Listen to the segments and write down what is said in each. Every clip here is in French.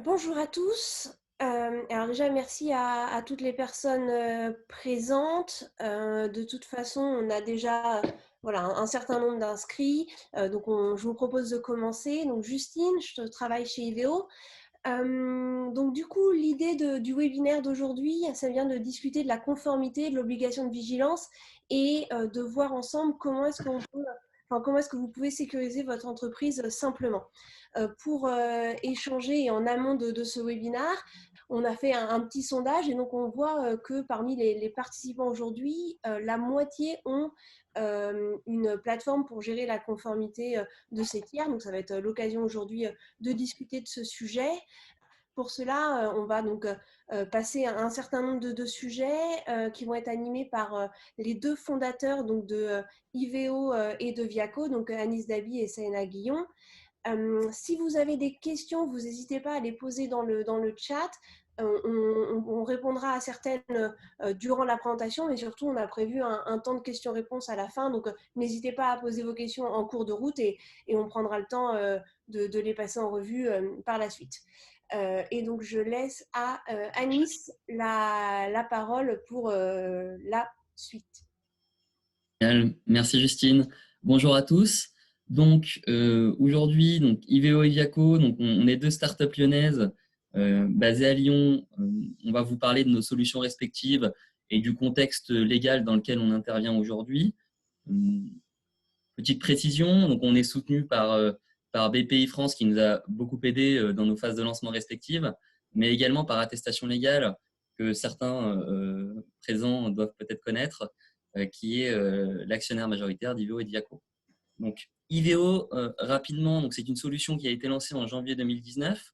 Bonjour à tous. Alors déjà, merci à toutes les personnes présentes. De toute façon, on a déjà voilà, un certain nombre d'inscrits. Je vous propose de commencer. Donc Justine, je travaille chez IVEO. Donc du coup, l'idée du webinaire d'aujourd'hui, ça vient de discuter de la conformité, de l'obligation de vigilance et de voir ensemble comment est-ce que vous pouvez sécuriser votre entreprise simplement. Pour échanger et en amont de ce webinaire, on a fait un petit sondage et donc on voit que parmi les participants aujourd'hui, la moitié ont une plateforme pour gérer la conformité de ces tiers. Donc ça va être l'occasion aujourd'hui de discuter de ce sujet. Pour cela, on va donc passer à un certain nombre de sujets qui vont être animés par les deux fondateurs donc, de IVEO et de Viaco, donc Anis Dabi et Saïna Guillon. Si vous avez des questions, vous n'hésitez pas à les poser dans le chat. On répondra à certaines durant la présentation, mais surtout, on a prévu un temps de questions-réponses à la fin. Donc, n'hésitez pas à poser vos questions en cours de route et on prendra le temps de les passer en revue par la suite. Et donc, je laisse à Anis la parole pour la suite. Génial. Merci Justine. Bonjour à tous. Donc aujourd'hui, IVEO et Viaco, on est deux startups lyonnaises basées à Lyon. On va vous parler de nos solutions respectives et du contexte légal dans lequel on intervient aujourd'hui. Euh, Petite précision, donc on est soutenu par BPI France qui nous a beaucoup aidé dans nos phases de lancement respectives, mais également par attestation légale que certains présents doivent peut-être connaître, qui est l'actionnaire majoritaire d'IVEO et de Viaco. Donc IVEO, rapidement, donc c'est une solution qui a été lancée en janvier 2019.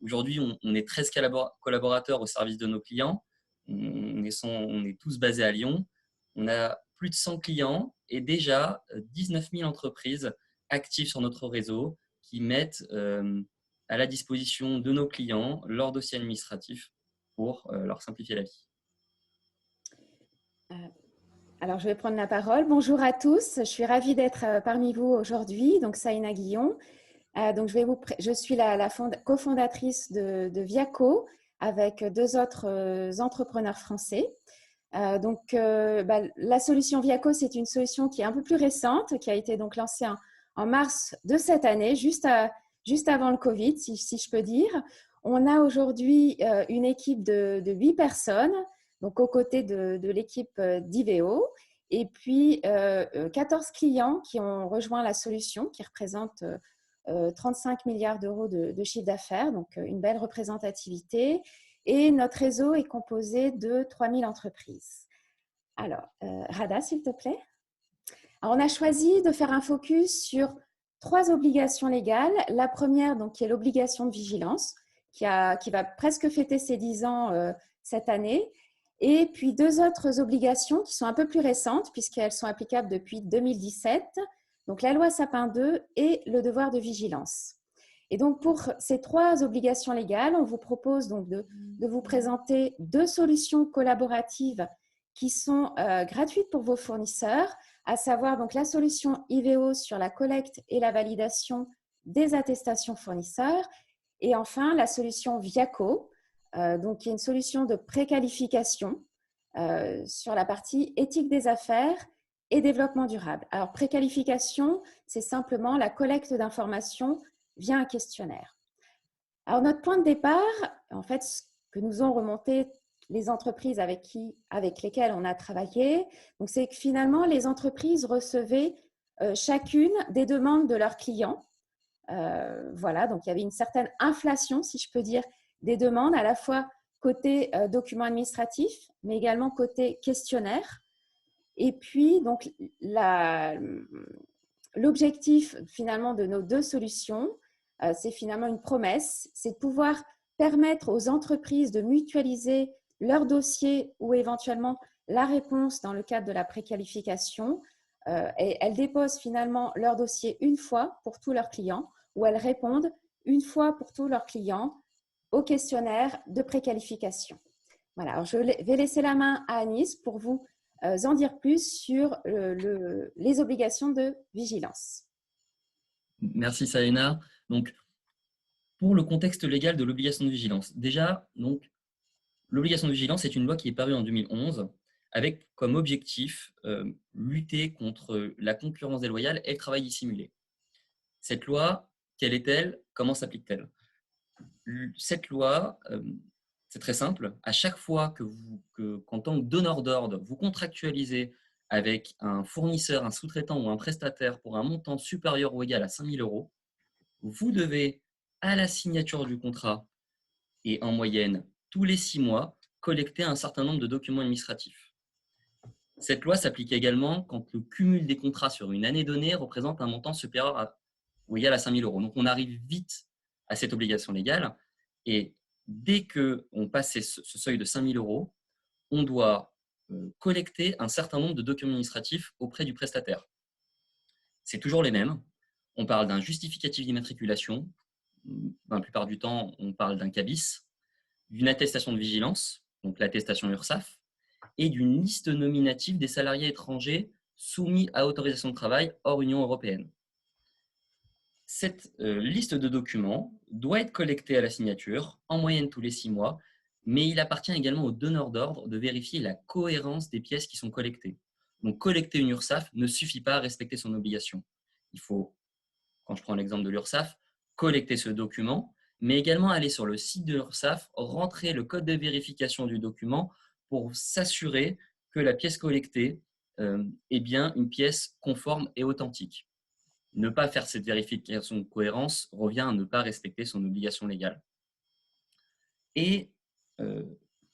Aujourd'hui, on est 13 collaborateurs au service de nos clients. On est tous basés à Lyon. On a plus de 100 clients et déjà 19 000 entreprises actives sur notre réseau qui mettent à la disposition de nos clients leur dossier administratif pour leur simplifier la vie. Alors, je vais prendre la parole. Bonjour à tous. Je suis ravie d'être parmi vous aujourd'hui. Donc, Saïna Guillon. Je suis la cofondatrice de Viaco avec deux autres entrepreneurs français. La solution Viaco, c'est une solution qui est un peu plus récente, qui a été donc lancée en mars de cette année, juste avant le Covid, si je peux dire. On a aujourd'hui une équipe de 8 personnes, donc aux côtés de l'équipe d'IVEO, et puis 14 clients qui ont rejoint la solution, qui représentent 35 milliards d'euros de chiffre d'affaires, donc une belle représentativité. Et notre réseau est composé de 3000 entreprises. Alors, Rada, s'il te plaît. Alors, on a choisi de faire un focus sur 3 obligations légales. La première, donc, qui est l'obligation de vigilance, qui va presque fêter ses 10 ans cette année. Et puis 2 autres obligations qui sont un peu plus récentes, puisqu'elles sont applicables depuis 2017. Donc, la loi Sapin 2 et le devoir de vigilance. Et donc, pour ces 3 obligations légales, on vous propose donc de vous présenter 2 solutions collaboratives qui sont gratuites pour vos fournisseurs, à savoir donc la solution IVEO sur la collecte et la validation des attestations fournisseurs, et enfin la solution Viaco, qui est une solution de préqualification sur la partie éthique des affaires et développement durable. Alors, préqualification, c'est simplement la collecte d'informations via un questionnaire. Alors, notre point de départ, en fait, ce que nous ont remonté les entreprises avec lesquelles on a travaillé, c'est que finalement, les entreprises recevaient chacune des demandes de leurs clients. Voilà, donc il y avait une certaine inflation, si je peux dire, des demandes, à la fois côté documents administratifs, mais également côté questionnaire. Et puis, donc, l'objectif finalement de nos 2 solutions, c'est finalement une promesse, c'est de pouvoir permettre aux entreprises de mutualiser leur dossier ou éventuellement la réponse dans le cadre de la préqualification. Et elles déposent finalement leur dossier une fois pour tous leurs clients, ou elles répondent une fois pour tous leurs clients au questionnaire de préqualification. Voilà, alors je vais laisser la main à Anis pour vous en dire plus sur les obligations de vigilance. Merci Saïna. Donc, Pour le contexte légal de l'obligation de vigilance, déjà, donc, l'obligation de vigilance est une loi qui est parue en 2011 avec comme objectif lutter contre la concurrence déloyale et le travail dissimulé. Cette loi, quelle est-elle? Comment s'applique-t-elle? Cette loi, c'est très simple. À chaque fois qu'en tant que donneur d'ordre, vous contractualisez avec un fournisseur, un sous-traitant ou un prestataire pour un montant supérieur ou égal à 5 000 €, vous devez, à la signature du contrat et en moyenne tous les 6 mois, collecter un certain nombre de documents administratifs. Cette loi s'applique également quand le cumul des contrats sur une année donnée représente un montant supérieur ou égal à 5 000 €. Donc, on arrive vite à cette obligation légale et dès qu'on passe ce seuil de 5 000 €, on doit collecter un certain nombre de documents administratifs auprès du prestataire. C'est toujours les mêmes. On parle d'un justificatif d'immatriculation. Dans la plupart du temps, on parle d'un CABIS, d'une attestation de vigilance, donc l'attestation URSSAF, et d'une liste nominative des salariés étrangers soumis à autorisation de travail hors Union européenne. Cette liste de documents doit être collectée à la signature, en moyenne tous les 6 mois, mais il appartient également au donneur d'ordre de vérifier la cohérence des pièces qui sont collectées. Donc, collecter une URSSAF ne suffit pas à respecter son obligation. Il faut, quand je prends l'exemple de l'URSSAF, collecter ce document, mais également aller sur le site de l'URSSAF, rentrer le code de vérification du document pour s'assurer que la pièce collectée est bien une pièce conforme et authentique. Ne pas faire cette vérification de cohérence revient à ne pas respecter son obligation légale. Et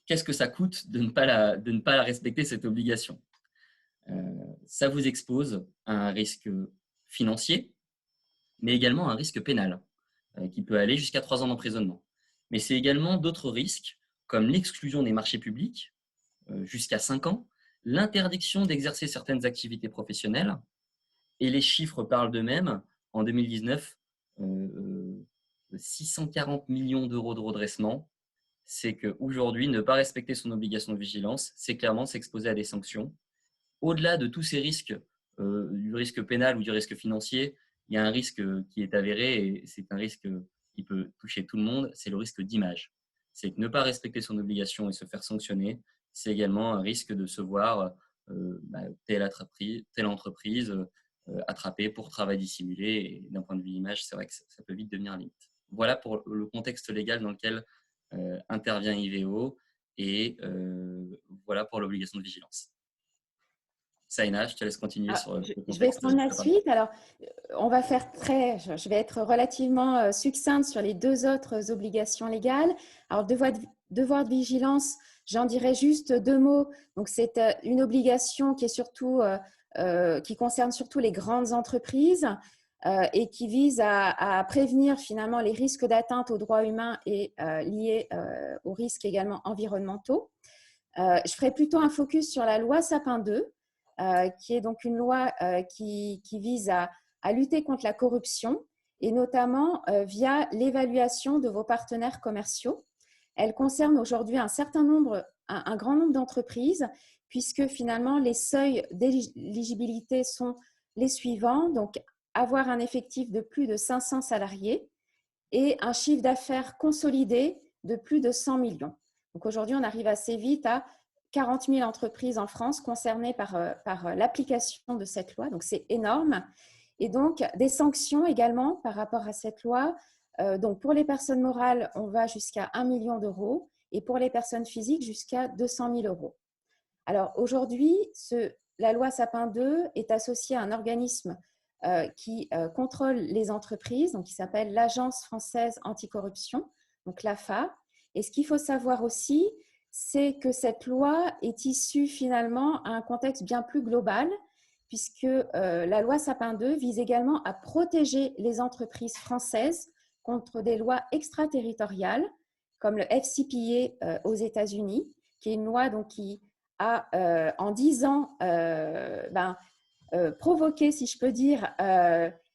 qu'est-ce que ça coûte de ne pas la respecter, cette obligation? Ça vous expose à un risque financier, mais également à un risque pénal, qui peut aller jusqu'à 3 ans d'emprisonnement. Mais c'est également d'autres risques, comme l'exclusion des marchés publics, jusqu'à 5 ans, l'interdiction d'exercer certaines activités professionnelles, et les chiffres parlent d'eux-mêmes. En 2019, 640 millions € de redressement. C'est qu'aujourd'hui, ne pas respecter son obligation de vigilance, c'est clairement s'exposer à des sanctions. Au-delà de tous ces risques, du risque pénal ou du risque financier, il y a un risque qui est avéré et c'est un risque qui peut toucher tout le monde, c'est le risque d'image. C'est que ne pas respecter son obligation et se faire sanctionner, c'est également un risque de se voir telle entreprise attrapée pour travail dissimulé. Et d'un point de vue image, c'est vrai que ça peut vite devenir limite. Voilà pour le contexte légal dans lequel intervient IVEO et voilà pour l'obligation de vigilance. Saïna, je te laisse continuer sur le contexte. Je vais prendre la suite. Alors, on va faire je vais être relativement succincte sur les 2 autres obligations légales. Alors, devoir de vigilance, j'en dirais juste 2 mots. Donc, c'est une obligation qui est surtout, qui concerne surtout les grandes entreprises et qui vise à prévenir finalement les risques d'atteinte aux droits humains et liés aux risques également environnementaux. Je ferai plutôt un focus sur la loi Sapin 2. Qui est donc une loi qui vise à lutter contre la corruption et notamment via l'évaluation de vos partenaires commerciaux. Elle concerne aujourd'hui un grand nombre d'entreprises puisque finalement les seuils d'éligibilité sont les suivants. Donc, avoir un effectif de plus de 500 salariés et un chiffre d'affaires consolidé de plus de 100 millions. Donc aujourd'hui, on arrive assez vite à 40 000 entreprises en France concernées par l'application de cette loi. Donc, c'est énorme. Et donc, des sanctions également par rapport à cette loi. Donc, pour les personnes morales, on va jusqu'à 1 million d'euros et pour les personnes physiques, jusqu'à 200 000 euros. Alors, aujourd'hui, la loi Sapin 2 est associée à un organisme qui contrôle les entreprises, donc qui s'appelle l'Agence française anticorruption, donc l'AFA. Et ce qu'il faut savoir aussi, c'est que cette loi est issue finalement à un contexte bien plus global, puisque la loi Sapin 2 vise également à protéger les entreprises françaises contre des lois extraterritoriales, comme le FCPA aux États-Unis, qui est une loi donc, qui a, en 10 ans, provoqué, si je peux dire,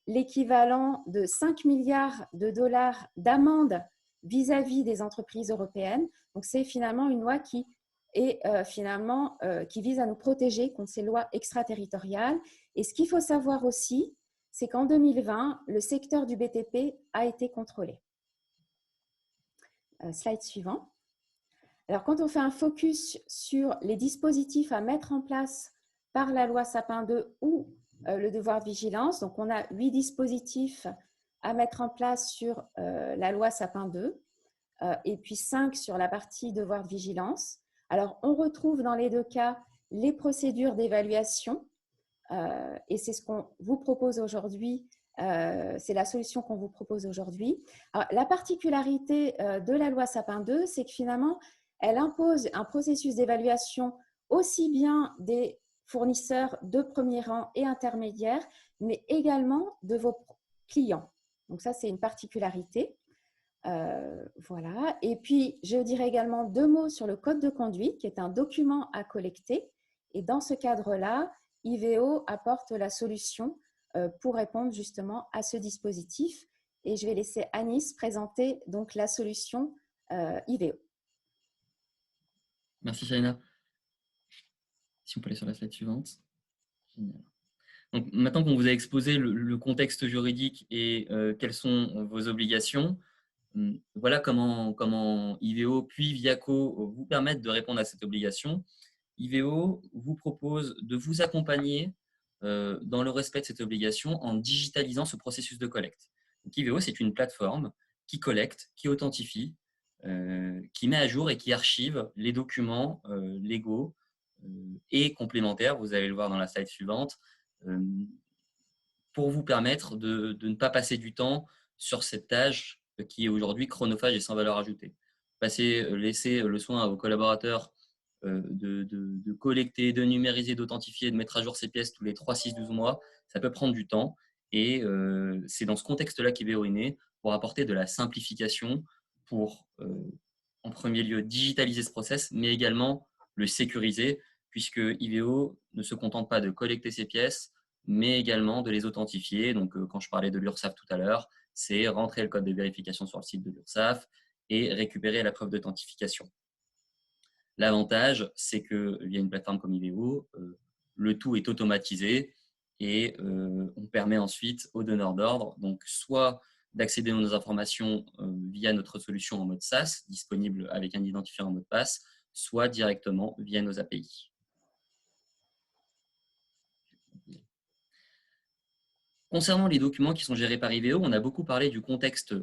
l'équivalent de 5 milliards de dollars d'amende vis-à-vis des entreprises européennes. Donc, c'est finalement une loi qui vise à nous protéger contre ces lois extraterritoriales. Et ce qu'il faut savoir aussi, c'est qu'en 2020, le secteur du BTP a été contrôlé. slide suivant. Alors, quand on fait un focus sur les dispositifs à mettre en place par la loi Sapin 2 ou le devoir de vigilance, donc on a 8 dispositifs à mettre en place sur la loi Sapin 2 et puis 5 sur la partie devoir de vigilance. Alors, on retrouve dans les deux cas les procédures d'évaluation et c'est ce qu'on vous propose aujourd'hui. C'est la solution qu'on vous propose aujourd'hui. La particularité de la loi Sapin 2, c'est que finalement, elle impose un processus d'évaluation aussi bien des fournisseurs de premier rang et intermédiaires, mais également de vos clients. Donc ça, c'est une particularité. Voilà. Et puis, je dirais également 2 mots sur le code de conduite, qui est un document à collecter. Et dans ce cadre-là, IVEO apporte la solution pour répondre justement à ce dispositif. Et je vais laisser Anis présenter donc la solution IVEO. Merci Shaina. Si on peut aller sur la slide suivante. Génial. Donc, maintenant qu'on vous a exposé le contexte juridique et quelles sont vos obligations, voilà comment IVEO puis Viaco vous permettent de répondre à cette obligation. IVEO vous propose de vous accompagner dans le respect de cette obligation en digitalisant ce processus de collecte. Donc, IVEO, c'est une plateforme qui collecte, qui authentifie, qui met à jour et qui archive les documents légaux et complémentaires, vous allez le voir dans la slide suivante, pour vous permettre de ne pas passer du temps sur cette tâche qui est aujourd'hui chronophage et sans valeur ajoutée. Laisser le soin à vos collaborateurs de collecter, de numériser, d'authentifier, de mettre à jour ces pièces tous les 3, 6, 12 mois, ça peut prendre du temps. Et c'est dans ce contexte-là qu'IVEO est né, pour apporter de la simplification, pour en premier lieu digitaliser ce process, mais également le sécuriser, puisque IVEO ne se contente pas de collecter ces pièces, mais également de les authentifier. Donc, quand je parlais de l'URSSAF tout à l'heure, c'est rentrer le code de vérification sur le site de l'URSSAF et récupérer la preuve d'authentification. L'avantage, c'est que via une plateforme comme IVEO, le tout est automatisé et on permet ensuite aux donneurs d'ordre, donc soit d'accéder à nos informations via notre solution en mode SaaS, disponible avec un identifiant en mot de passe, soit directement via nos API. Concernant les documents qui sont gérés par IVEO, on a beaucoup parlé du contexte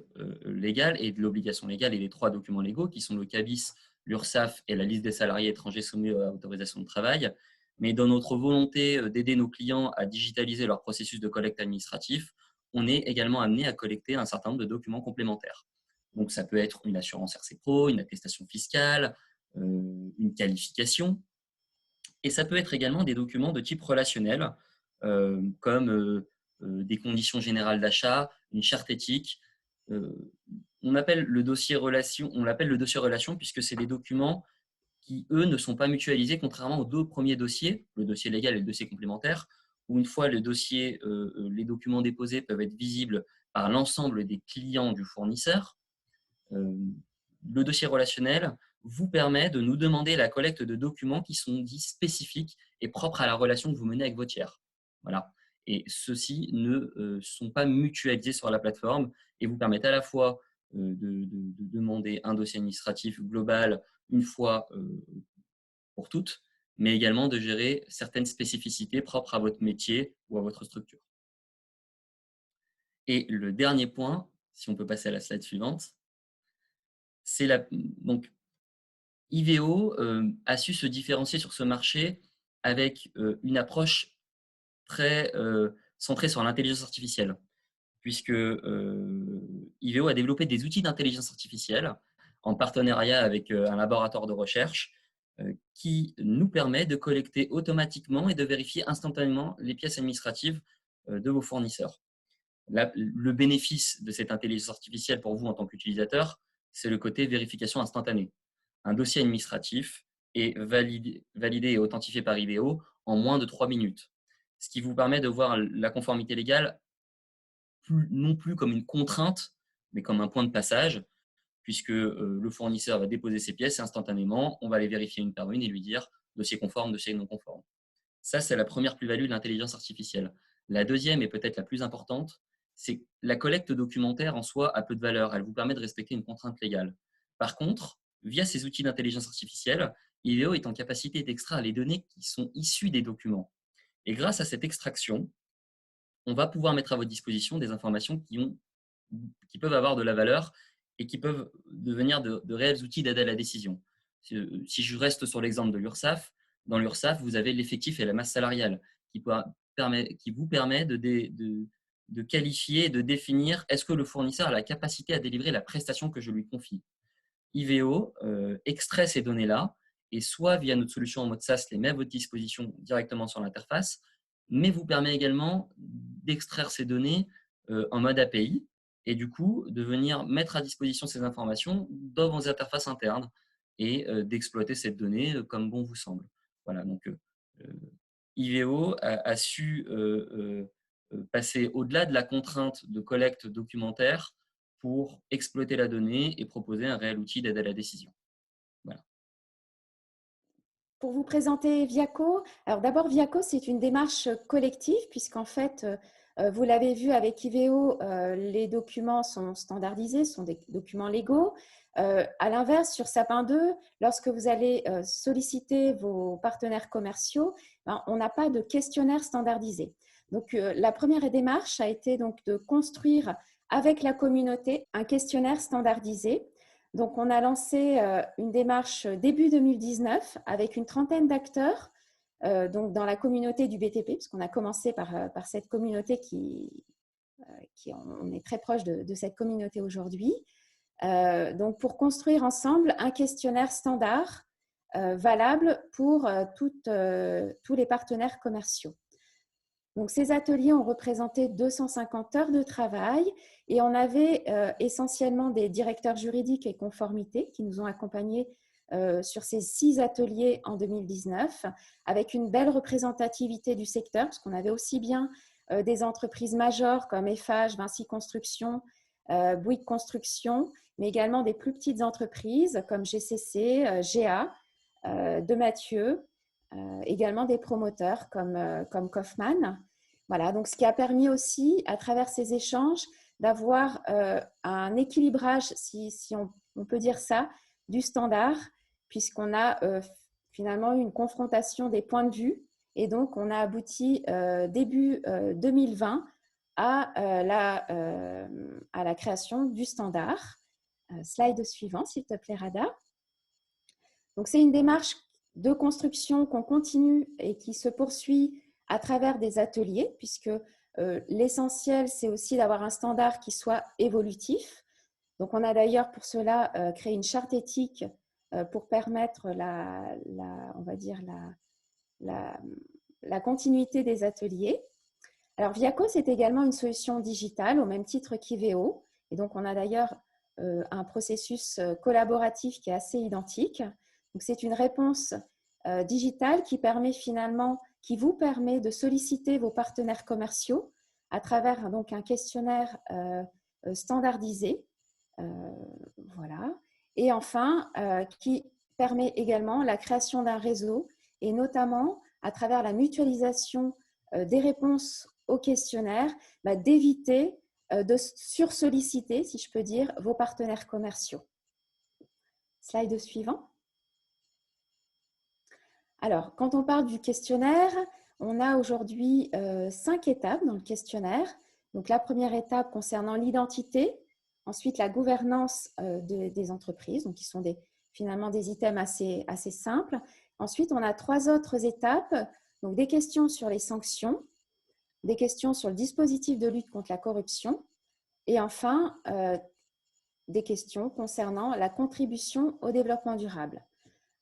légal et de l'obligation légale et des 3 documents légaux qui sont le CABIS, l'URSSAF et la liste des salariés étrangers soumis à autorisation de travail. Mais dans notre volonté d'aider nos clients à digitaliser leur processus de collecte administratif, on est également amené à collecter un certain nombre de documents complémentaires. Donc, ça peut être une assurance RC Pro, une attestation fiscale, une qualification. Et ça peut être également des documents de type relationnel, comme des conditions générales d'achat, une charte éthique. On l'appelle le dossier relation puisque c'est des documents qui, eux, ne sont pas mutualisés, contrairement aux 2 premiers dossiers, le dossier légal et le dossier complémentaire, où une fois les documents déposés peuvent être visibles par l'ensemble des clients du fournisseur. Le dossier relationnel vous permet de nous demander la collecte de documents qui sont dits spécifiques et propres à la relation que vous menez avec vos tiers. Voilà. Et ceux-ci ne sont pas mutualisés sur la plateforme et vous permettent à la fois de demander un dossier administratif global une fois pour toutes, mais également de gérer certaines spécificités propres à votre métier ou à votre structure. Et le dernier point, si on peut passer à la slide suivante, c'est donc IVEO a su se différencier sur ce marché avec une approche très centrée sur l'intelligence artificielle, puisque IVEO a développé des outils d'intelligence artificielle en partenariat avec un laboratoire de recherche qui nous permet de collecter automatiquement et de vérifier instantanément les pièces administratives de vos fournisseurs. Le bénéfice de cette intelligence artificielle pour vous en tant qu'utilisateur, c'est le côté vérification instantanée. Un dossier administratif est validé et authentifié par IVEO en moins de 3 minutes, ce qui vous permet de voir la conformité légale non plus comme une contrainte, mais comme un point de passage, puisque le fournisseur va déposer ses pièces et instantanément, on va les vérifier une par une et lui dire dossier conforme, dossier non conforme. Ça, c'est la première plus-value de l'intelligence artificielle. La deuxième, et peut-être la plus importante, c'est que la collecte documentaire en soi a peu de valeur. Elle vous permet de respecter une contrainte légale. Par contre, via ces outils d'intelligence artificielle, Iveo est en capacité d'extraire les données qui sont issues des documents. Et grâce à cette extraction, on va pouvoir mettre à votre disposition des informations qui peuvent avoir de la valeur et qui peuvent devenir de réels outils d'aide à la décision. Si je reste sur l'exemple de l'URSSAF, dans l'URSSAF, vous avez l'effectif et la masse salariale qui vous permet de qualifier et de définir est-ce que le fournisseur a la capacité à délivrer la prestation que je lui confie. Iveo extrait ces données-là et soit via notre solution en mode SaaS les met à votre disposition directement sur l'interface, mais vous permet également d'extraire ces données en mode API et du coup de venir mettre à disposition ces informations dans vos interfaces internes et d'exploiter cette donnée comme bon vous semble. Voilà, donc Iveo a su passer au-delà de la contrainte de collecte documentaire pour exploiter la donnée et proposer un réel outil d'aide à la décision. Voilà. Pour vous présenter Viaco, alors d'abord Viaco, c'est une démarche collective puisqu'en fait, vous l'avez vu avec Iveo, les documents sont standardisés, sont des documents légaux. À l'inverse, sur Sapin 2, lorsque vous allez solliciter vos partenaires commerciaux, on n'a pas de questionnaire standardisé. Donc, la première démarche a été donc de construire avec la communauté un questionnaire standardisé. Donc, on a lancé une démarche début 2019 avec une trentaine d'acteurs donc dans la communauté du BTP, parce qu'on a commencé par cette communauté on est très proche de cette communauté aujourd'hui. Donc, pour construire ensemble un questionnaire standard valable pour tous les partenaires commerciaux. Donc, ces ateliers ont représenté 250 heures de travail et on avait essentiellement des directeurs juridiques et conformité qui nous ont accompagnés sur ces 6 ateliers en 2019 avec une belle représentativité du secteur parce qu'on avait aussi bien des entreprises majeures comme Eiffage, Vinci Construction, Bouygues Construction, mais également des plus petites entreprises comme GCC, GA, de Mathieu, également des promoteurs comme Kaufmann. Voilà, donc ce qui a permis aussi, à travers ces échanges, d'avoir un équilibrage, si on peut dire ça, du standard, puisqu'on a finalement eu une confrontation des points de vue. Et donc, on a abouti début 2020 à la création du standard. Slide suivant, s'il te plaît, Rada. Donc, c'est une démarche de construction qu'on continue et qui se poursuit à travers des ateliers, puisque l'essentiel, c'est aussi d'avoir un standard qui soit évolutif. Donc, on a d'ailleurs pour cela créé une charte éthique pour permettre on va dire la continuité des ateliers. Alors, Viaco, c'est également une solution digitale au même titre qu'Iveo. Et donc, on a d'ailleurs un processus collaboratif qui est assez identique. Donc, c'est une réponse digitale qui vous permet de solliciter vos partenaires commerciaux à travers donc un questionnaire standardisé. Voilà. Et enfin, qui permet également la création d'un réseau et notamment à travers la mutualisation des réponses au questionnaire, d'éviter de sursolliciter, si je peux dire, vos partenaires commerciaux. Slide suivant. Alors, quand on parle du questionnaire, on a aujourd'hui 5 étapes dans le questionnaire. Donc, la première étape concernant l'identité, ensuite la gouvernance des entreprises, donc qui sont finalement des items assez simples. Ensuite, on a 3 autres étapes, donc des questions sur les sanctions, des questions sur le dispositif de lutte contre la corruption et enfin des questions concernant la contribution au développement durable.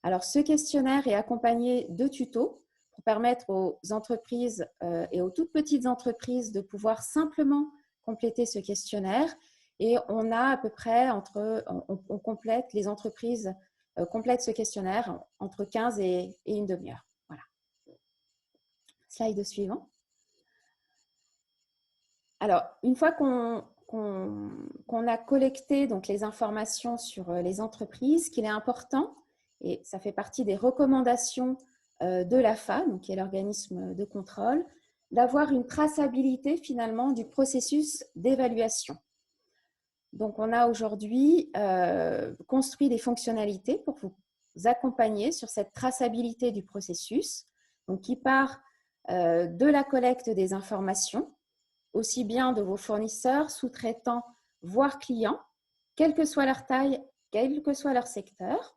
Alors, ce questionnaire est accompagné de tutos pour permettre aux entreprises et aux toutes petites entreprises de pouvoir simplement compléter ce questionnaire. Et on a à peu près les entreprises complètent ce questionnaire entre 15 et une demi-heure. Voilà. Slide suivant. Alors, une fois qu'on a collecté donc, les informations sur les entreprises, ce qu'il est important, et ça fait partie des recommandations de l'AFA, donc, qui est l'organisme de contrôle, d'avoir une traçabilité finalement du processus d'évaluation. Donc, on a aujourd'hui construit des fonctionnalités pour vous accompagner sur cette traçabilité du processus, donc qui part de la collecte des informations, aussi bien de vos fournisseurs, sous-traitants, voire clients, quelle que soit leur taille, quel que soit leur secteur.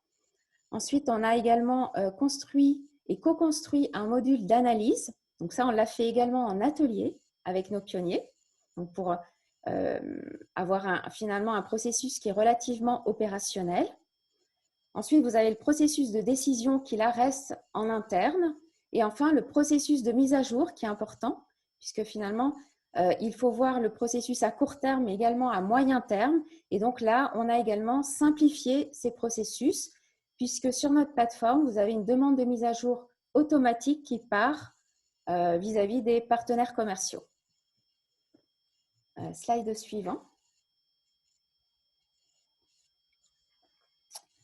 Ensuite, on a également construit et co-construit un module d'analyse. Donc ça, on l'a fait également en atelier avec nos pionniers, donc pour avoir finalement un processus qui est relativement opérationnel. Ensuite, vous avez le processus de décision qui là reste en interne. Et enfin, le processus de mise à jour qui est important, puisque finalement, il faut voir le processus à court terme, mais également à moyen terme. Et donc là, on a également simplifié ces processus, puisque sur notre plateforme, vous avez une demande de mise à jour automatique qui part vis-à-vis des partenaires commerciaux. Slide suivant.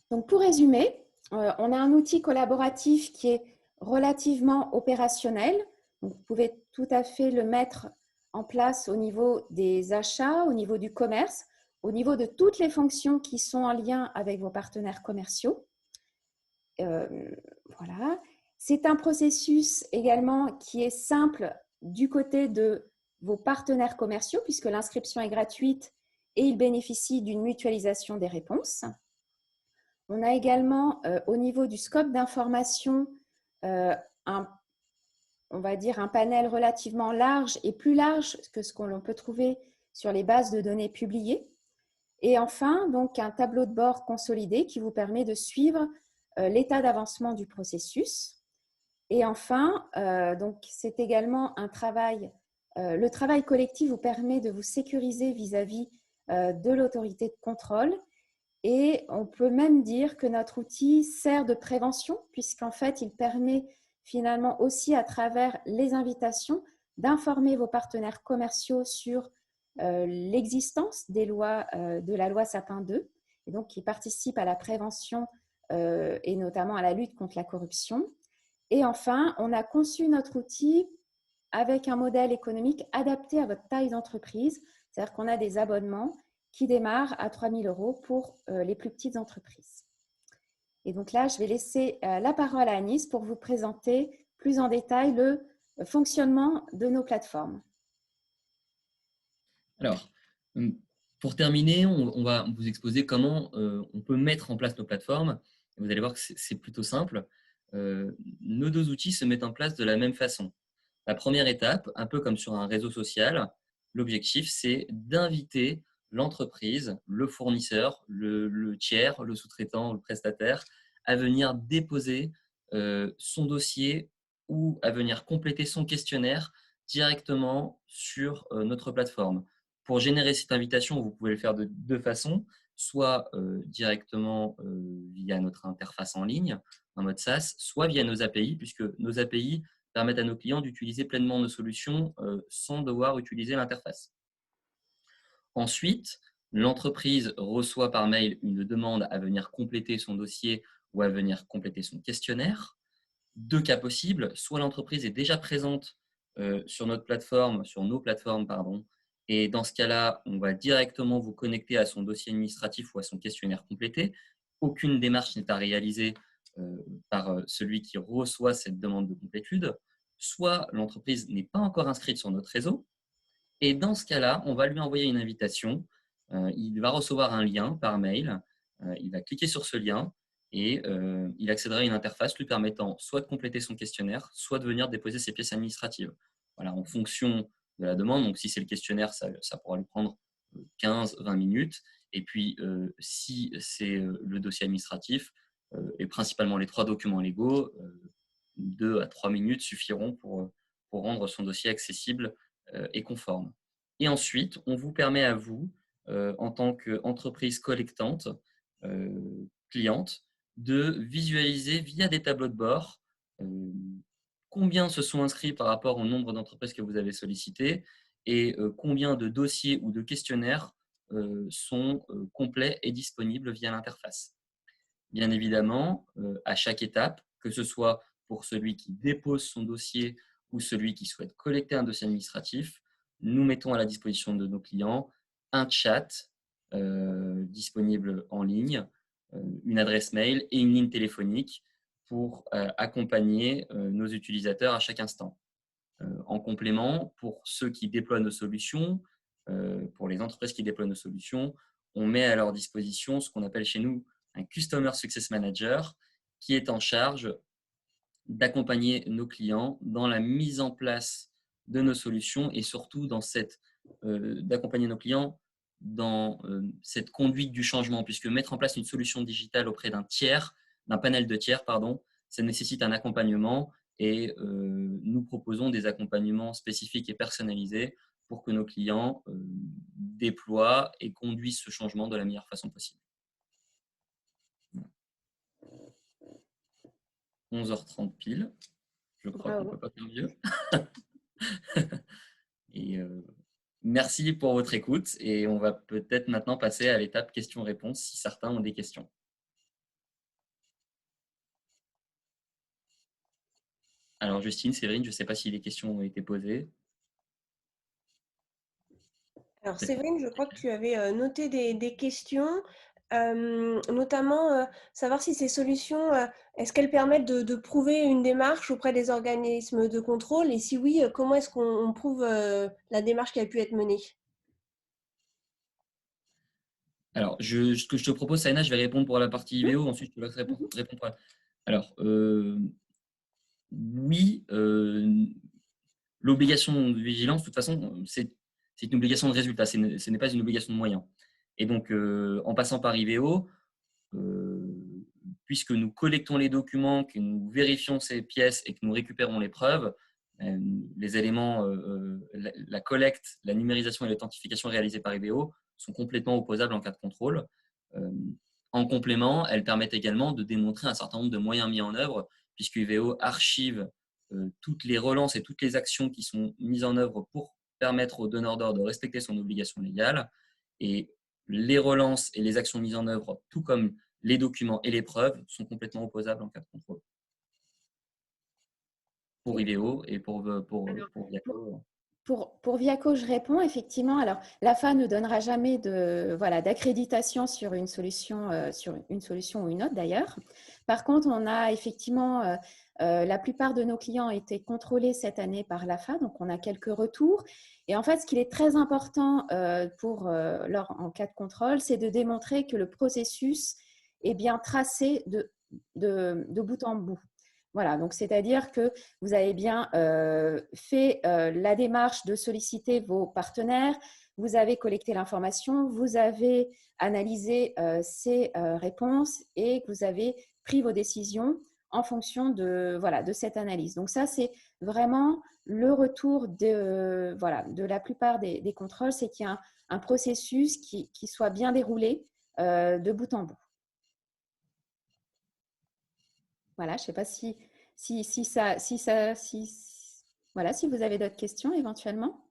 Donc, pour résumer, on a un outil collaboratif qui est relativement opérationnel. Donc, vous pouvez tout à fait le mettre en place au niveau des achats, au niveau du commerce, au niveau de toutes les fonctions qui sont en lien avec vos partenaires commerciaux. Voilà. C'est un processus également qui est simple du côté de vos partenaires commerciaux puisque l'inscription est gratuite et ils bénéficient d'une mutualisation des réponses. On a également au niveau du scope d'information on va dire un panel relativement large et plus large que ce qu'on peut trouver sur les bases de données publiées. Et enfin, donc un tableau de bord consolidé qui vous permet de suivre l'état d'avancement du processus. Et enfin, donc c'est également un travail, le travail collectif vous permet de vous sécuriser vis-à-vis de l'autorité de contrôle. Et on peut même dire que notre outil sert de prévention puisqu'en fait, il permet finalement aussi à travers les invitations d'informer vos partenaires commerciaux sur l'existence des lois, de la loi Sapin 2 et donc qui participe à la prévention et notamment à la lutte contre la corruption. Et enfin, on a conçu notre outil avec un modèle économique adapté à votre taille d'entreprise, c'est-à-dire qu'on a des abonnements qui démarrent à 3 000 € pour les plus petites entreprises. Et donc là, je vais laisser la parole à Anis pour vous présenter plus en détail le fonctionnement de nos plateformes. Alors, pour terminer, on va vous exposer comment on peut mettre en place nos plateformes. Vous allez voir que c'est plutôt simple. Nos deux outils se mettent en place de la même façon. La première étape, un peu comme sur un réseau social, l'objectif, c'est d'inviter l'entreprise, le fournisseur, le tiers, le sous-traitant, le prestataire, à venir déposer son dossier ou à venir compléter son questionnaire directement sur notre plateforme. Pour générer cette invitation, vous pouvez le faire de deux façons, soit directement via notre interface en ligne, en mode SaaS, soit via nos API, puisque nos API permettent à nos clients d'utiliser pleinement nos solutions sans devoir utiliser l'interface. Ensuite, l'entreprise reçoit par mail une demande à venir compléter son dossier ou à venir compléter son questionnaire. Deux cas possibles, soit l'entreprise est déjà présente sur notre plateforme, sur nos plateformes, pardon, et dans ce cas-là, on va directement vous connecter à son dossier administratif ou à son questionnaire complété. Aucune démarche n'est à réaliser par celui qui reçoit cette demande de complétude. Soit l'entreprise n'est pas encore inscrite sur notre réseau, et dans ce cas-là, on va lui envoyer une invitation. Il va recevoir un lien par mail. Il va cliquer sur ce lien et il accédera à une interface lui permettant soit de compléter son questionnaire, soit de venir déposer ses pièces administratives. Voilà, en fonction de la demande. Donc, si c'est le questionnaire, ça pourra lui prendre 15-20 minutes. Et puis, si c'est le dossier administratif, et principalement les 3 documents légaux, 2 à 3 minutes suffiront pour rendre son dossier accessible et conforme. Et ensuite, on vous permet à vous, en tant qu'entreprise collectante, cliente, de visualiser via des tableaux de bord combien se sont inscrits par rapport au nombre d'entreprises que vous avez sollicitées et combien de dossiers ou de questionnaires sont complets et disponibles via l'interface. Bien évidemment, à chaque étape, que ce soit pour celui qui dépose son dossier ou celui qui souhaite collecter un dossier administratif, nous mettons à la disposition de nos clients un chat disponibles en ligne, une adresse mail et une ligne téléphonique pour accompagner nos utilisateurs à chaque instant. En complément, pour ceux qui déploient nos solutions, pour les entreprises qui déploient nos solutions, on met à leur disposition ce qu'on appelle chez nous un Customer Success Manager qui est en charge d'accompagner nos clients dans la mise en place de nos solutions et surtout d'accompagner nos clients dans cette conduite du changement, puisque mettre en place une solution digitale auprès d'un panel de tiers, ça nécessite un accompagnement et nous proposons des accompagnements spécifiques et personnalisés pour que nos clients déploient et conduisent ce changement de la meilleure façon possible. 11h30 pile. Je crois qu'on ne peut pas faire mieux. Et merci pour votre écoute et on va peut-être maintenant passer à l'étape questions-réponses si certains ont des questions. Alors Justine, Séverine, je ne sais pas si les questions ont été posées. Alors Séverine, je crois que tu avais noté des questions, notamment savoir si ces solutions, est-ce qu'elles permettent de prouver une démarche auprès des organismes de contrôle et si oui, comment est-ce qu'on prouve la démarche qui a pu être menée? Alors, ce que je te propose, Saïna, je vais répondre pour la partie IVO, ensuite je te laisse répondre. Alors, oui, l'obligation de vigilance, de toute façon, c'est une obligation de résultat, ce n'est pas une obligation de moyens. Et donc, en passant par IVO, puisque nous collectons les documents, que nous vérifions ces pièces et que nous récupérons les preuves, les éléments, la collecte, la numérisation et l'authentification réalisées par IVO sont complètement opposables en cas de contrôle. En complément, elles permettent également de démontrer un certain nombre de moyens mis en œuvre, puisque IVO archive toutes les relances et toutes les actions qui sont mises en œuvre pour permettre au donneur d'ordre de respecter son obligation légale. Et les relances et les actions mises en œuvre, tout comme les documents et les preuves, sont complètement opposables en cas de contrôle. Pour IVO et pour Viaco. Pour Viaco, je réponds effectivement. Alors, l'AFA ne donnera jamais d'accréditation sur une solution ou une autre d'ailleurs. Par contre, on a effectivement, la plupart de nos clients ont été contrôlés cette année par l'AFA, donc on a quelques retours. Et en fait, ce qui est très important en cas de contrôle, c'est de démontrer que le processus est bien tracé de bout en bout. Voilà, donc c'est-à-dire que vous avez bien fait la démarche de solliciter vos partenaires, vous avez collecté l'information, vous avez analysé ces réponses et que vous avez pris vos décisions en fonction de cette analyse. Donc ça, c'est vraiment le retour de la plupart des contrôles, c'est qu'il y a un processus qui soit bien déroulé de bout en bout. Voilà, je ne sais pas si vous avez d'autres questions éventuellement.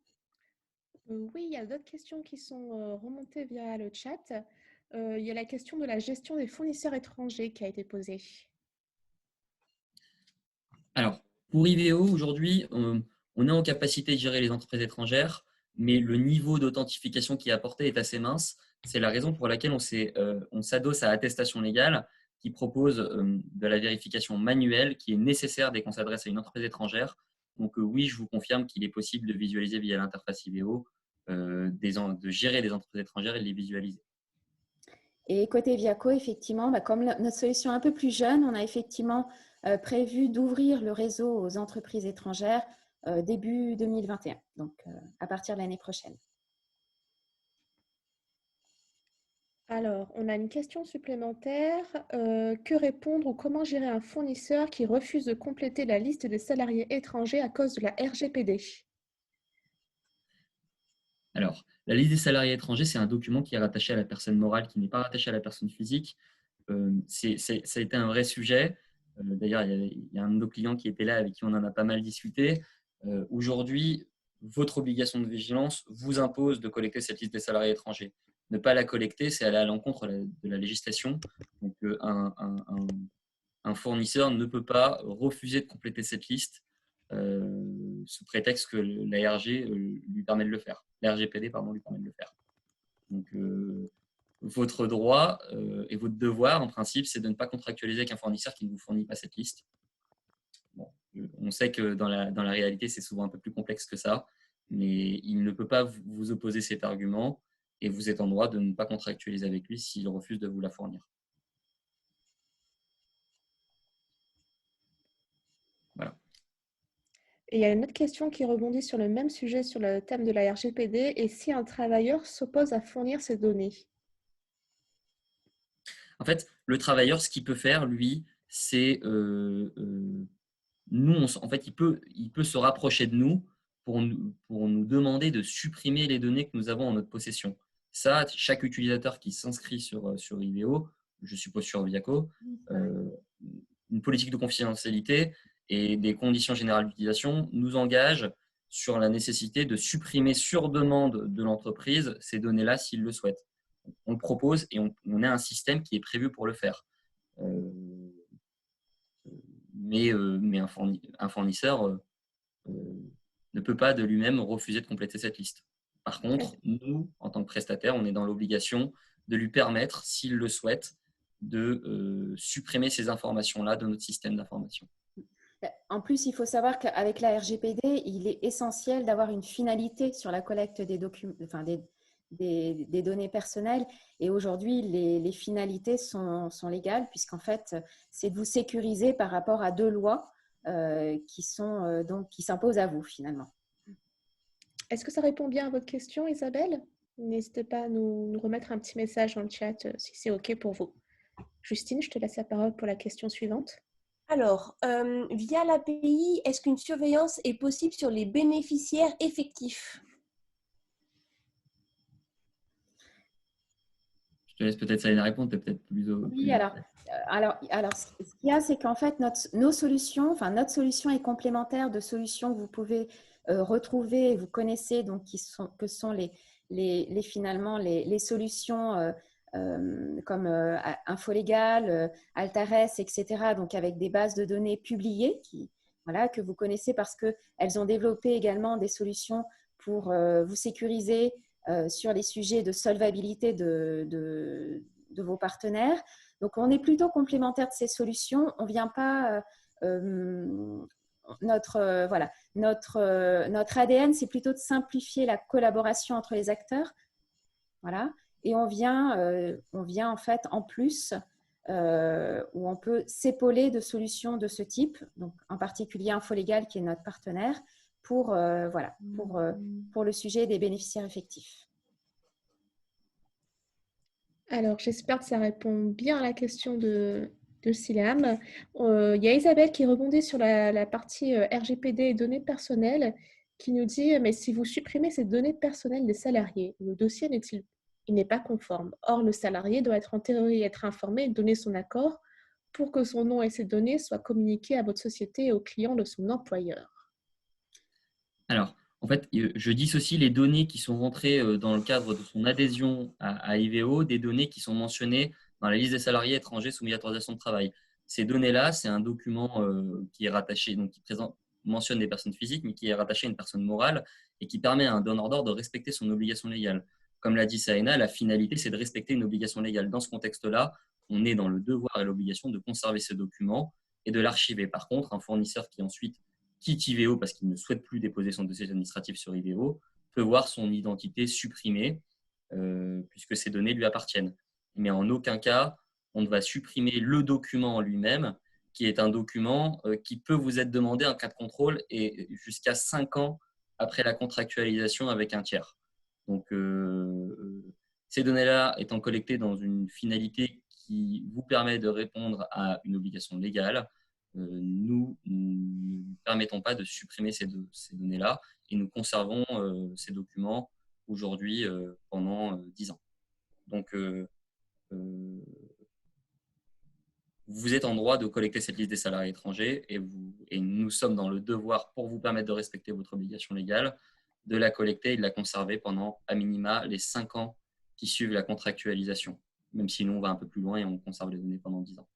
Oui, il y a d'autres questions qui sont remontées via le chat. Il y a la question de la gestion des fournisseurs étrangers qui a été posée. Alors, pour IVO, aujourd'hui, on est en capacité de gérer les entreprises étrangères, mais le niveau d'authentification qui est apporté est assez mince. C'est la raison pour laquelle on s'adosse à Attestation Légale, qui propose de la vérification manuelle qui est nécessaire dès qu'on s'adresse à une entreprise étrangère. Donc oui, je vous confirme qu'il est possible de visualiser via l'interface IVO, de gérer des entreprises étrangères et de les visualiser. Et côté Viaco, effectivement, comme notre solution est un peu plus jeune, on a effectivement prévu d'ouvrir le réseau aux entreprises étrangères début 2021, donc à partir de l'année prochaine. Alors, on a une question supplémentaire. Que répondre ou comment gérer un fournisseur qui refuse de compléter la liste des salariés étrangers à cause de la RGPD? Alors, la liste des salariés étrangers, c'est un document qui est rattaché à la personne morale, qui n'est pas rattaché à la personne physique. Ça a été un vrai sujet. D'ailleurs, il y a un de nos clients qui était là, avec qui on en a pas mal discuté. Aujourd'hui, votre obligation de vigilance vous impose de collecter cette liste des salariés étrangers. Ne pas la collecter, c'est aller à l'encontre de la législation. Donc, un fournisseur ne peut pas refuser de compléter cette liste sous prétexte que la RG lui permet de le faire. La RGPD, pardon, lui permet de le faire. Donc, votre droit et votre devoir, en principe, c'est de ne pas contractualiser avec un fournisseur qui ne vous fournit pas cette liste. Bon, on sait que dans la réalité, c'est souvent un peu plus complexe que ça, mais il ne peut pas vous opposer cet argument et vous êtes en droit de ne pas contractualiser avec lui s'il refuse de vous la fournir. Voilà. Et il y a une autre question qui rebondit sur le même sujet, sur le thème de la RGPD, et si un travailleur s'oppose à fournir ces données? En fait, le travailleur, ce qu'il peut faire, lui, c'est nous, en fait, il peut se rapprocher de nous pour nous demander de supprimer les données que nous avons en notre possession. Ça, chaque utilisateur qui s'inscrit sur IVEO, je suppose sur Viaco, une politique de confidentialité et des conditions générales d'utilisation nous engagent sur la nécessité de supprimer sur demande de l'entreprise ces données-là s'il le souhaite. On le propose et on a un système qui est prévu pour le faire. Mais un fournisseur ne peut pas de lui-même refuser de compléter cette liste. Par contre, nous, en tant que prestataire, on est dans l'obligation de lui permettre, s'il le souhaite, de supprimer ces informations-là de notre système d'information. En plus, il faut savoir qu'avec la RGPD, il est essentiel d'avoir une finalité sur la collecte des documents, enfin des données personnelles. Et aujourd'hui, les finalités sont légales, puisqu'en fait, c'est de vous sécuriser par rapport à 2 lois qui s'imposent à vous finalement. Est-ce que ça répond bien à votre question, Isabelle? N'hésitez pas à nous remettre un petit message dans le chat si c'est OK pour vous. Justine, je te laisse la parole pour la question suivante. Alors, via l'API, est-ce qu'une surveillance est possible sur les bénéficiaires effectifs? Je te laisse peut-être Saline répondre, tu es peut-être plus… Oui, alors ce qu'il y a, c'est qu'en fait, notre solution est complémentaire de solutions que vous pouvez retrouver et vous connaissez, donc que sont finalement les solutions comme Infolégal, Altares, etc. Donc avec des bases de données publiées que vous connaissez parce qu'elles ont développé également des solutions pour vous sécuriser sur les sujets de solvabilité de vos partenaires. Donc, on est plutôt complémentaire de ces solutions. On ne vient pas… notre ADN, c'est plutôt de simplifier la collaboration entre les acteurs. Voilà. Et on vient en fait en plus où on peut s'épauler de solutions de ce type, donc en particulier Infolégal qui est notre partenaire, pour le sujet des bénéficiaires effectifs. Alors, j'espère que ça répond bien à la question de Silham. Il y a Isabelle qui rebondit sur la partie RGPD et données personnelles qui nous dit « Mais si vous supprimez ces données personnelles des salariés, le dossier il n'est pas conforme. Or, le salarié doit en théorie être informé et donner son accord pour que son nom et ses données soient communiqués à votre société et aux clients de son employeur. » Alors, en fait, je dissocie les données qui sont rentrées dans le cadre de son adhésion à IVEO des données qui sont mentionnées dans la liste des salariés étrangers soumis à autorisation de travail. Ces données-là, c'est un document qui est rattaché, donc qui mentionne des personnes physiques, mais qui est rattaché à une personne morale et qui permet à un donneur d'ordre de respecter son obligation légale. Comme l'a dit Saïna, la finalité, c'est de respecter une obligation légale. Dans ce contexte-là, on est dans le devoir et l'obligation de conserver ce document et de l'archiver. Par contre, un fournisseur qui ensuite quitte IVEO parce qu'il ne souhaite plus déposer son dossier administratif sur IVEO peut voir son identité supprimée puisque ces données lui appartiennent. Mais en aucun cas, on ne va supprimer le document en lui-même, qui est un document qui peut vous être demandé en cas de contrôle et jusqu'à 5 ans après la contractualisation avec un tiers. Donc, ces données-là étant collectées dans une finalité qui vous permet de répondre à une obligation légale, nous ne permettons pas de supprimer ces données-là et nous conservons ces documents aujourd'hui pendant 10 ans. Donc, vous êtes en droit de collecter cette liste des salariés étrangers et nous sommes dans le devoir, pour vous permettre de respecter votre obligation légale, de la collecter et de la conserver pendant à minima les 5 ans qui suivent la contractualisation, même si nous, on va un peu plus loin et on conserve les données pendant 10 ans.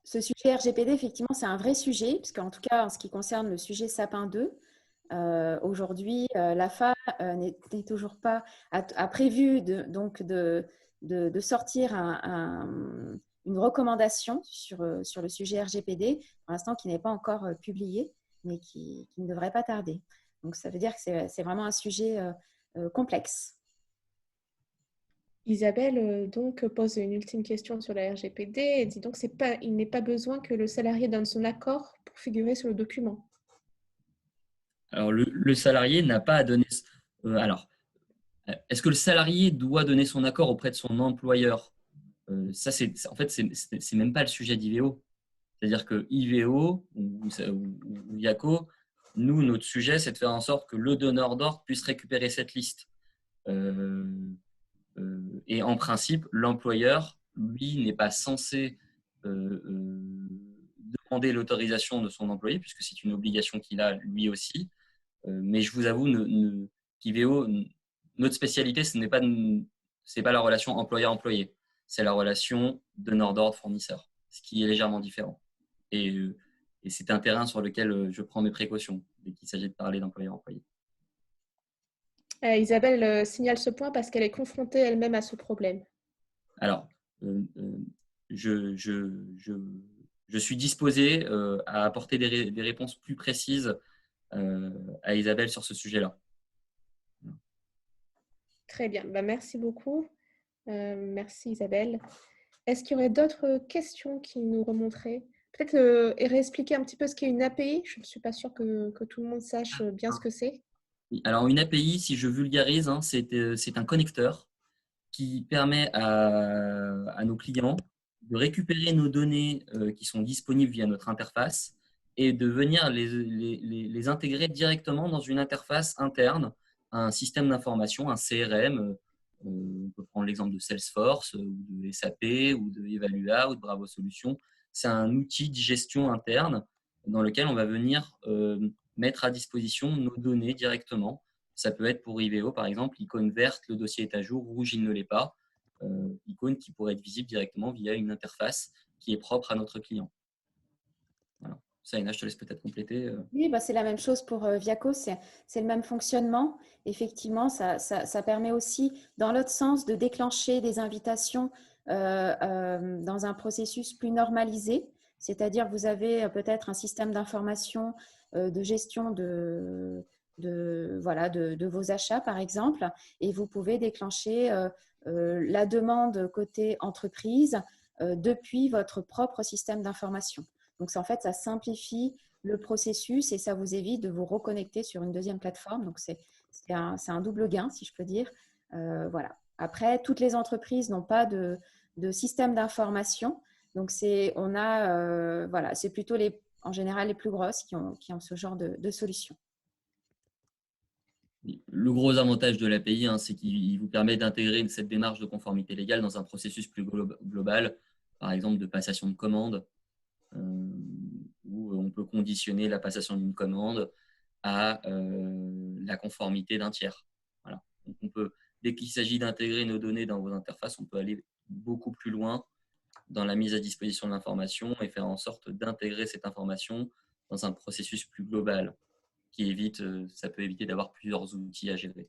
Ce sujet RGPD, effectivement, c'est un vrai sujet, puisqu'en tout cas, en ce qui concerne le sujet Sapin 2, aujourd'hui, l'AFA n'est toujours pas, a prévu de sortir une recommandation sur le sujet RGPD, pour l'instant qui n'est pas encore publiée, mais qui ne devrait pas tarder. Donc, ça veut dire que c'est vraiment un sujet complexe. Isabelle donc pose une ultime question sur la RGPD et dit donc il n'est pas besoin que le salarié donne son accord pour figurer sur le document. Alors, le salarié n'a pas à donner. Alors, est-ce que le salarié doit donner son accord auprès de son employeur? Ça, en fait, c'est même pas le sujet d'IVO. C'est-à-dire que IVO ou IACO, nous, notre sujet, c'est de faire en sorte que le donneur d'ordre puisse récupérer cette liste. Et en principe, l'employeur, lui, n'est pas censé demander l'autorisation de son employé, puisque c'est une obligation qu'il a lui aussi. Mais je vous avoue qu'IVO, notre spécialité, ce n'est pas la relation employeur-employé, c'est la relation donneur d'ordre-fournisseur, ce qui est légèrement différent. Et c'est un terrain sur lequel je prends mes précautions dès qu'il s'agit de parler d'employeur-employé. Isabelle signale ce point parce qu'elle est confrontée elle-même à ce problème. Alors, je suis disposé à apporter des réponses plus précises à Isabelle sur ce sujet-là. Très bien, merci beaucoup. Merci Isabelle. Est-ce qu'il y aurait d'autres questions qui nous remonteraient? Peut-être réexpliquer un petit peu ce qu'est une API. Je ne suis pas sûre que tout le monde sache bien ce que c'est. Alors, une API, si je vulgarise, hein, c'est un connecteur qui permet à nos clients de récupérer nos données qui sont disponibles via notre interface et de venir les intégrer directement dans une interface interne, un système d'information, un CRM. On peut prendre l'exemple de Salesforce, ou de SAP, ou de Evalua, ou de Bravo Solutions. C'est un outil de gestion interne dans lequel on va venir mettre à disposition nos données directement. Ça peut être pour IVO, par exemple, icône verte, le dossier est à jour, rouge, il ne l'est pas. Icône qui pourrait être visible directement via une interface qui est propre à notre client. Voilà. Saïna, je te laisse peut-être compléter. Oui, c'est la même chose pour Viaco, c'est le même fonctionnement. Effectivement, ça permet aussi, dans l'autre sens, de déclencher des invitations dans un processus plus normalisé. C'est-à-dire que vous avez peut-être un système d'information de gestion de vos achats, par exemple, et vous pouvez déclencher la demande côté entreprise depuis votre propre système d'information. Donc, en fait, ça simplifie le processus et ça vous évite de vous reconnecter sur une deuxième plateforme. Donc, c'est un double gain, si je peux dire. Voilà. Après, toutes les entreprises n'ont pas de système d'information. Donc, c'est plutôt en général les plus grosses qui ont ce genre de solution. Le gros avantage de l'API, c'est qu'il vous permet d'intégrer cette démarche de conformité légale dans un processus plus global, par exemple de passation de commande, où on peut conditionner la passation d'une commande à la conformité d'un tiers. Voilà. Donc dès qu'il s'agit d'intégrer nos données dans vos interfaces, on peut aller beaucoup plus loin dans la mise à disposition de l'information et faire en sorte d'intégrer cette information dans un processus plus global ça peut éviter d'avoir plusieurs outils à gérer.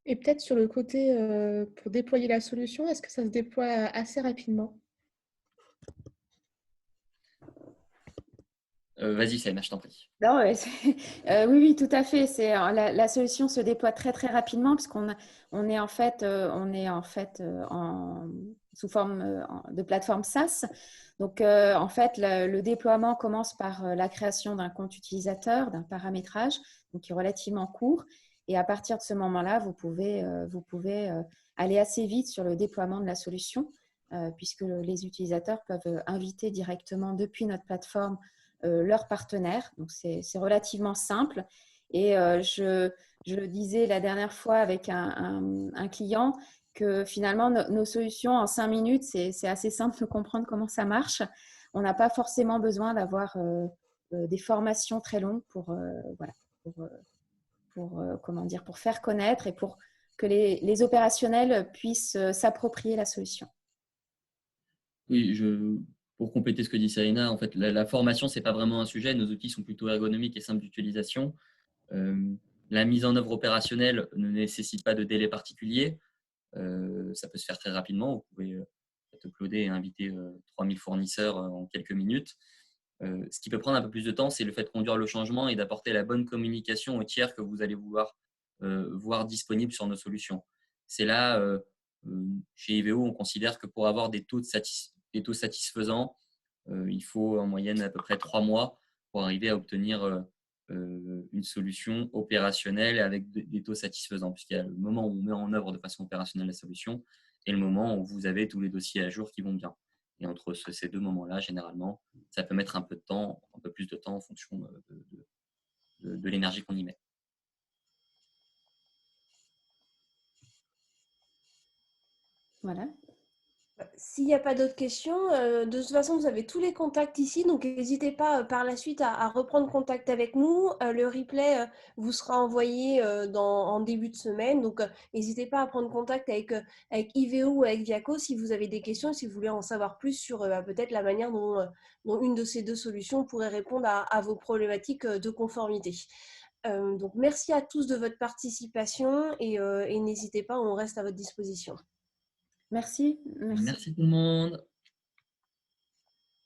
Et peut-être sur le côté pour déployer la solution, est-ce que ça se déploie assez rapidement? Vas-y, Saïma, je t'en prie. Non, oui, tout à fait. La solution se déploie très très rapidement puisqu'on est en fait, sous forme de plateforme SaaS. Donc, en fait, le déploiement commence par la création d'un compte utilisateur, d'un paramétrage, donc qui est relativement court. Et à partir de ce moment-là, vous pouvez aller assez vite sur le déploiement de la solution, puisque les utilisateurs peuvent inviter directement depuis notre plateforme leurs partenaires. Donc, c'est relativement simple. Et je le disais la dernière fois avec un client que finalement, nos solutions en 5 minutes, c'est assez simple de comprendre comment ça marche. On n'a pas forcément besoin d'avoir des formations très longues pour faire connaître et pour que les opérationnels puissent s'approprier la solution. Oui, pour compléter ce que dit Saïna, en fait, la formation, ce n'est pas vraiment un sujet. Nos outils sont plutôt ergonomiques et simples d'utilisation. La mise en œuvre opérationnelle ne nécessite pas de délai particulier. Ça peut se faire très rapidement. Vous pouvez uploader et inviter 3000 fournisseurs en quelques minutes. Ce qui peut prendre un peu plus de temps, c'est le fait de conduire le changement et d'apporter la bonne communication aux tiers que vous allez vouloir voir disponibles sur nos solutions. C'est là, chez IVO, on considère que pour avoir des taux satisfaisants, il faut en moyenne à peu près 3 mois pour arriver à obtenir une solution opérationnelle avec des taux satisfaisants, puisqu'il y a le moment où on met en œuvre de façon opérationnelle la solution et le moment où vous avez tous les dossiers à jour qui vont bien. Et entre ces deux moments-là, généralement, ça peut mettre un peu de temps, un peu plus de temps en fonction de l'énergie qu'on y met. Voilà. S'il n'y a pas d'autres questions, de toute façon, vous avez tous les contacts ici, donc n'hésitez pas par la suite à reprendre contact avec nous. Le replay vous sera envoyé en début de semaine, donc n'hésitez pas à prendre contact avec IVO ou avec Viaco si vous avez des questions, si vous voulez en savoir plus sur peut-être la manière dont une de ces deux solutions pourrait répondre à vos problématiques de conformité. Donc merci à tous de votre participation et n'hésitez pas, on reste à votre disposition. Merci. Merci tout le monde.